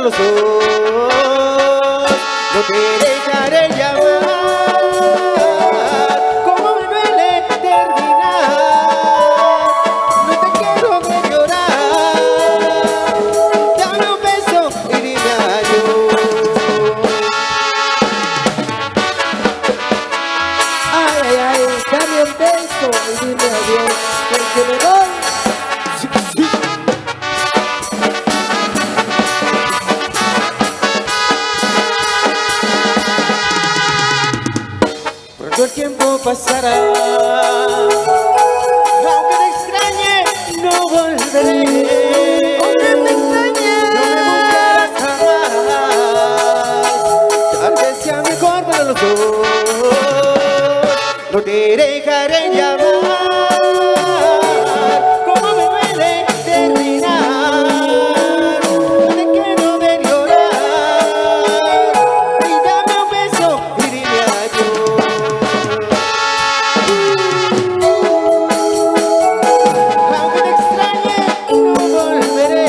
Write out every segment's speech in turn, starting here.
los dos. No te dejaré llamar, como me duele terminar. No te quiero ver llorar. Dame un beso y dime adiós. Ay, ay, ay, dame un beso y dime adiós, porque me voy. Pronto el tiempo pasará, aunque te extrañe, no volveré. Aunque te extrañe, no me buscarás jamás. Tal vez sea mejor para los dos. No te dejaré llamar, como me duele terminar. No te quiero ver llorar. Y dame un beso y dime adiós. Aunque te extrañe, no volveré.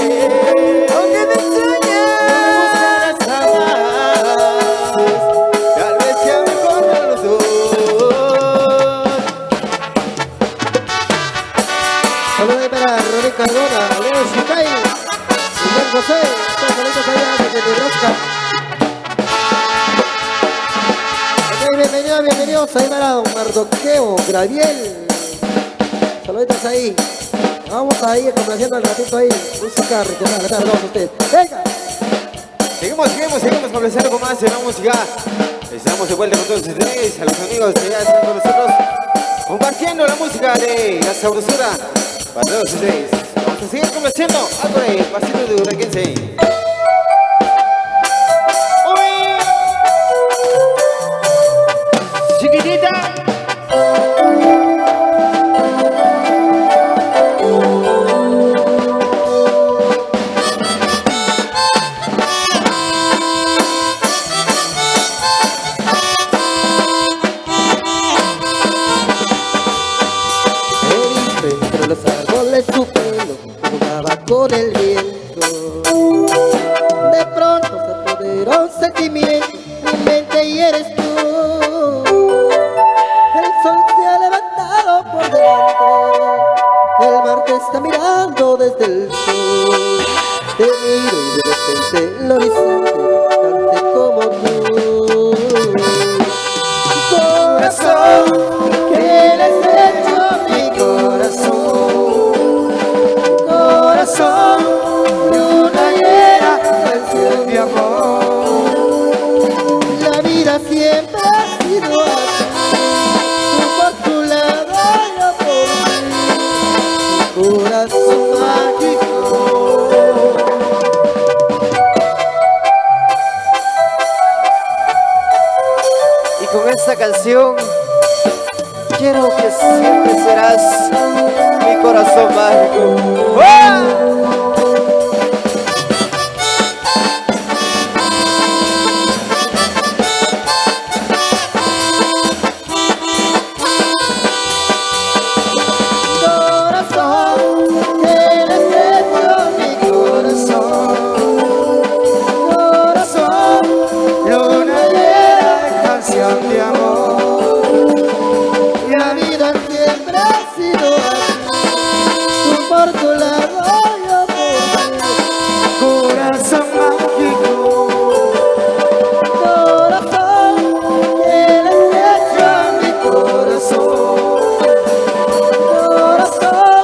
Aunque te extrañe, no me buscarás jamás. Tal vez sea mejor para los dos. Saludos para Rodríguez Cardona, Leo Shukay, Miguel José, todos saludos allá desde Nebraska. Ok, bienvenidos ahí para Don Mardoqueo, Graviel. Saluditos ahí. Vamos ahí complaciendo al ratito ahí. Música regional, ¿qué tal? Vamos a ustedes. ¡Venga! Seguimos complaciendo con más de la música. Estamos de vuelta con todos ustedes, a los amigos que ya están con nosotros, compartiendo la música de la sabrosura para todos ustedes. Vamos a seguir complaciendo algo de pasito de Huraquense. ¡Uy! Chiquitita. Entre los árboles su pelo jugaba con el viento. De pronto se apoderó un sentimiento, mi mente y eres tú. El sol se ha levantado por delante, el mar te está mirando desde el sur. Te miro y de repente el horizonte cante como tú. Corazón, que eres hecho mi corazón. Corazón, de una llena canción de amor. La vida siempre ha sido así, tú por tu lado, yo por mí. Corazón mágico. Y con esta canción quiero que siempre serás mi corazón mágico. ¡Ah! Corazón, que eres hecho mi corazón. Corazón, luna llena de canción de amor. La vida siempre ha sido así, tú por tu lado, yo por mí. Corazón mágico. Corazón, que eres hecho mi corazón. Corazón,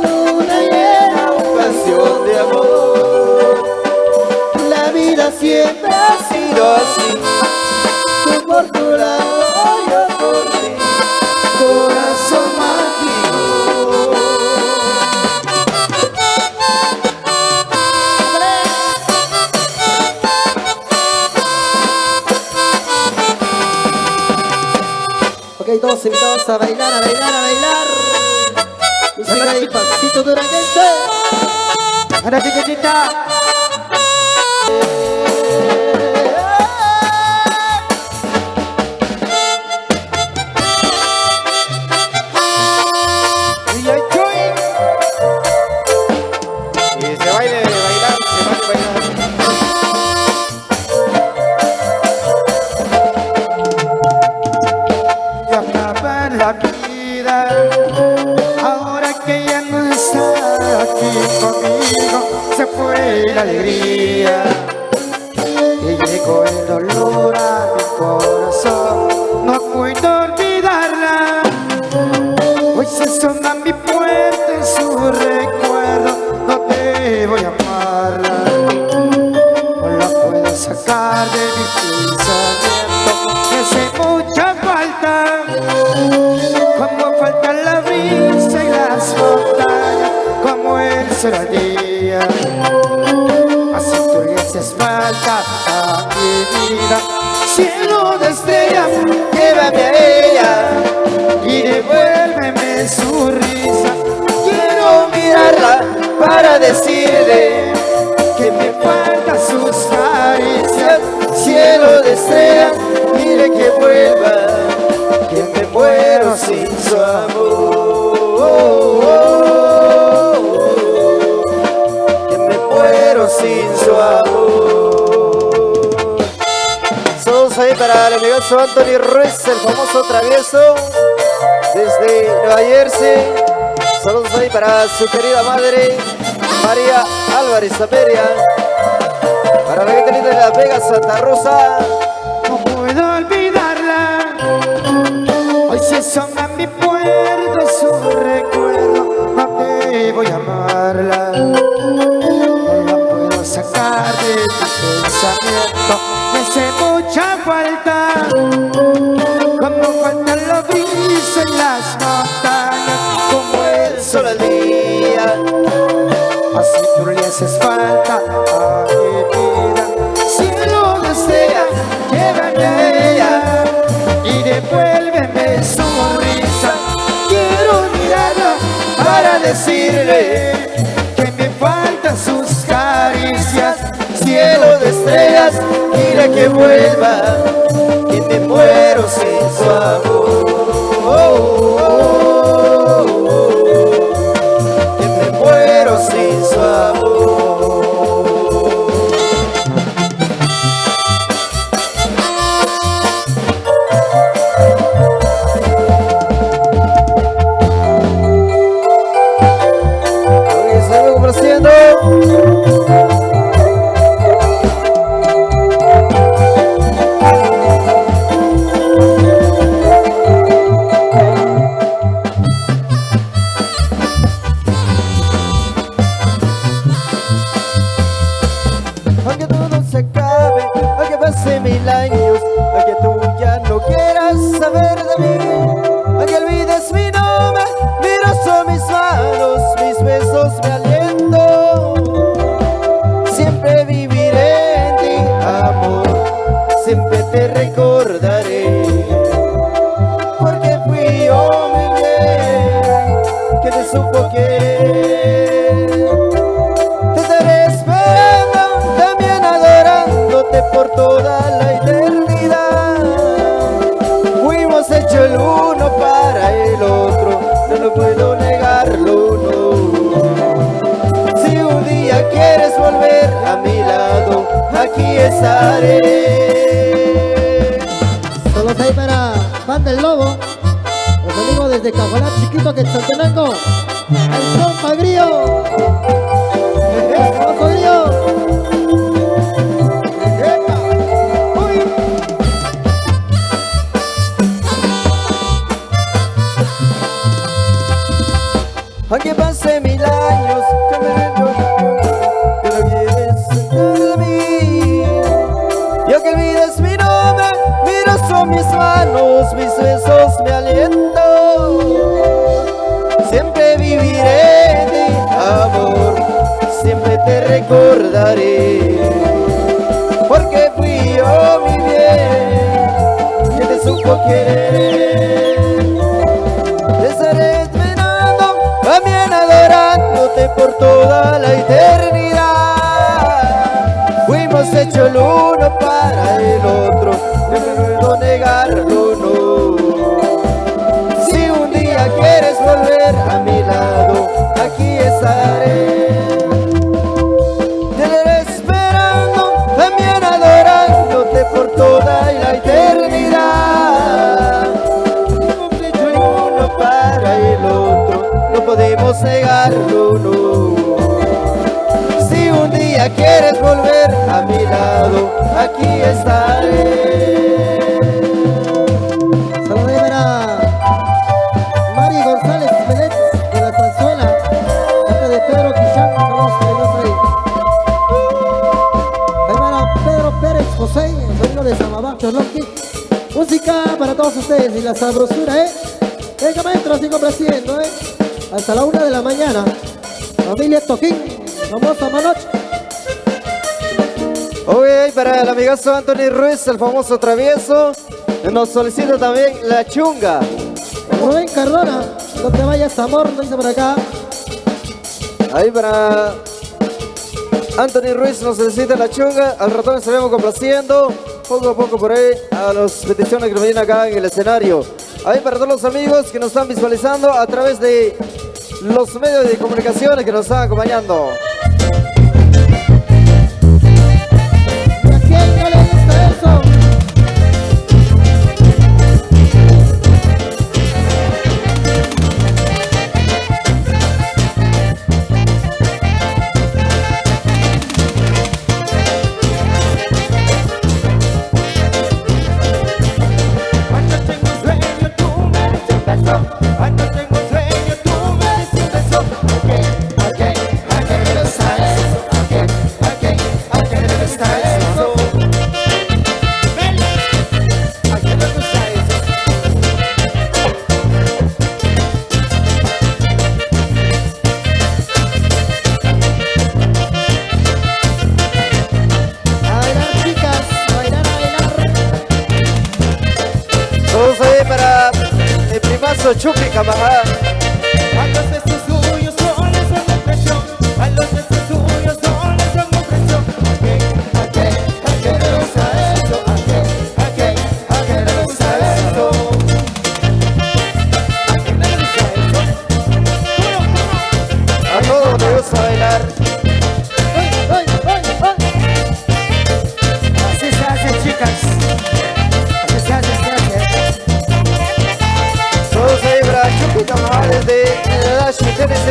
luna llena de Canción de amor. la vida siempre ha sido así, tú por tu lado, yo por ti. Corazón mágico. Ok, todos invitados a bailar, a bailar, a bailar. Música y pasito duranguense. Ana chiquitita. Y se baile, bailar, se baile, bailar. la alegría y llegó el dolor a mi corazón. No puedo olvidarla, hoy se asoma mi puerta en su recuerdo. No debo llamarla, no la puedo sacar de mi pensamiento. Me hace mucha falta, como falta la brisa y las montañas, como el sol al día. Así tú le haces falta a mi vida. Cielo de estrellas, llévame a ella y devuélveme su risa. Quiero mirarla para decirle que me faltan sus caricias. Cielo de estrellas, dile que vuelva, que me muero sin su amor. Que me muero sin su amor. Saludos ahí para el amigazo Anthony Ruiz, el famoso travieso desde Nueva Jersey. Saludos ahí para su querida madre María Álvarez Zaperia. Para la gente linda de Las Vegas, Santa Rosa. No puedo olvidarla, hoy se asoma en mi puerta su recuerdo. No debo llamarla, no la puedo sacar de mi pensamiento. Me hace mucha falta, como falta la brisa en las montañas, como el sol al día. Así tú le haces falta a mi vida. Cielo de estrellas, llévame a ella y devuélveme su risa. Quiero mirarla para decirle que me faltan sus caricias. Cielo de estrellas, mira que vuelva, que me muero sin su amor. Que me muero sin su amor. Oye, salgo complaciendo. Aunque todo se acabe, aunque pase 1000 años, aunque tú ya no quieras saber de mí, aunque olvides mi nombre, mi rostro, mis manos, mis besos, mi aliento, siempre viviré en ti, amor, siempre te recordaré, porque fui yo muy bien, que te supo querer. Te estaré esperando, también adorándote por toda la eternidad. Fuimos hechos el uno para el otro, no lo puedo negarlo, no. Si un día quieres volver a mi lado, aquí estaré. Saludos ahí para Pan del Lobo, los amigos desde Cajualá Chiquito, que Quetzaltenango, el compa Grillo, el famoso Grillo. Aunque pase 1000 años, que no quieres saber de mí, y aunque olvides mi nombre, mi rostro, mis manos, mis besos, mi aliento, siempre viviré en ti, amor, siempre te recordaré, porque fui yo mi bien, que te supo querer. Te estaré esperando, también adorándote por toda la eternidad. Fuimos hechos el uno para el otro, no puedo negarlo, no. Si un día quieres volver a mi lado, aquí estaré. Te estaré esperando, también adorándote por toda la eternidad. Fuimos hechos el uno para el otro, no podemos negarlo, no. Si un día ya quieres volver a mi lado, aquí estaré. Saludos ahí para Mari González Melet de la Zanzuela, parte de Pedro Quiján, saludos cariñosos ahí. Ahí para Pedro Pérez José, el sonido de Samabá, Chorlonqui. Música para todos ustedes y la sabrosura, Venga maestro, así complaciendo, hasta la 1 de la mañana. Familia Toquín, famosa Manoche. Ok, para el amigazo Anthony Ruiz, el famoso travieso, nos solicita también la chunga. Rubén Cardona, no te vayas amor, lo dice por acá. Ahí para Anthony Ruiz nos solicita la chunga. Al ratón estaremos complaciendo poco a poco por ahí a las peticiones que nos vienen acá en el escenario. Ahí para todos los amigos que nos están visualizando a través de los medios de comunicaciones que nos están acompañando. ¿Y a quién no le gusta eso? Chupi Camajá. A los de sus suyos son una presión, a los de sus suyos son una presión. ¿A qué le gusta eso? ¿A qué le gusta eso? ¿A qué le gusta eso? A todos les gusta bailar. Así se hace, chicas. Así se hace. Todos ahí para Chupi Camajá desde el Dash TNC,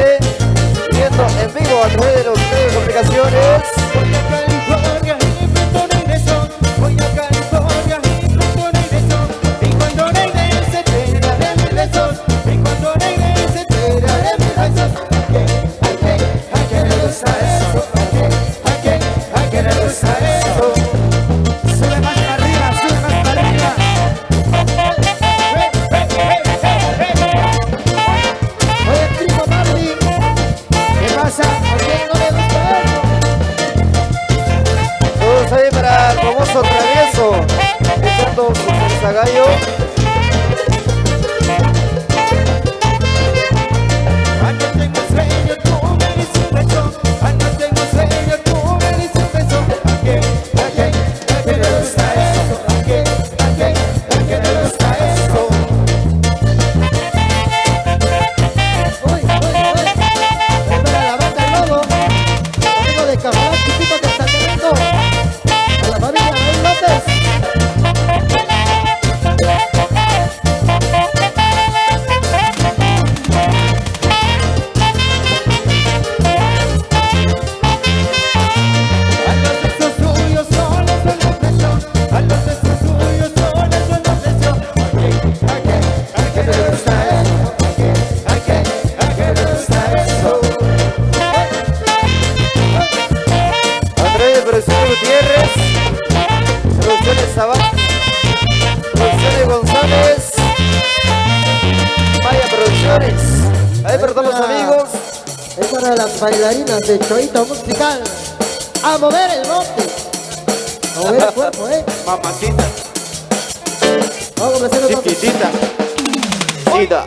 viendo en vivo a través de los medios de comunicaciones. Voy a California y pronto regreso. Voy a California y pronto regreso. Y cuando regrese te daré mil besos. Y cuando regrese te daré mil besos. ¿A qué le gusta eso? ¿A qué le gusta eso? Sube más para arriba, sube más para arriba. Oye, primo Marvin, ¿Qué pasa? ¿a quién no le gusta eso? Todos ahí para el famoso travieso, echando su zagallo. Cuando tengo sueño, tú me dices un beso. Cuando tengo sueño, tú me dices un beso. ¿A qué le gusta eso? ¿A qué le gusta eso? Uy. Es para la banda El Lobo, amigo de Cajalá, chiquito que está teniendo. A la familia Manuel López. A los de sus suyos son una presión. A los de sus suyos son una presión. ¿A qué le gusta eso? ¿A qué le gusta eso? Andrés Producciones Gutiérrez, Producciones Sabat, Producciones González, Maya Producciones. Ahí para todos los amigos. Es para las bailarinas de Choito Musical. A mover el bote. A mover el cuerpo, Mamacita, Vamos a hacer chiquitita. Sida.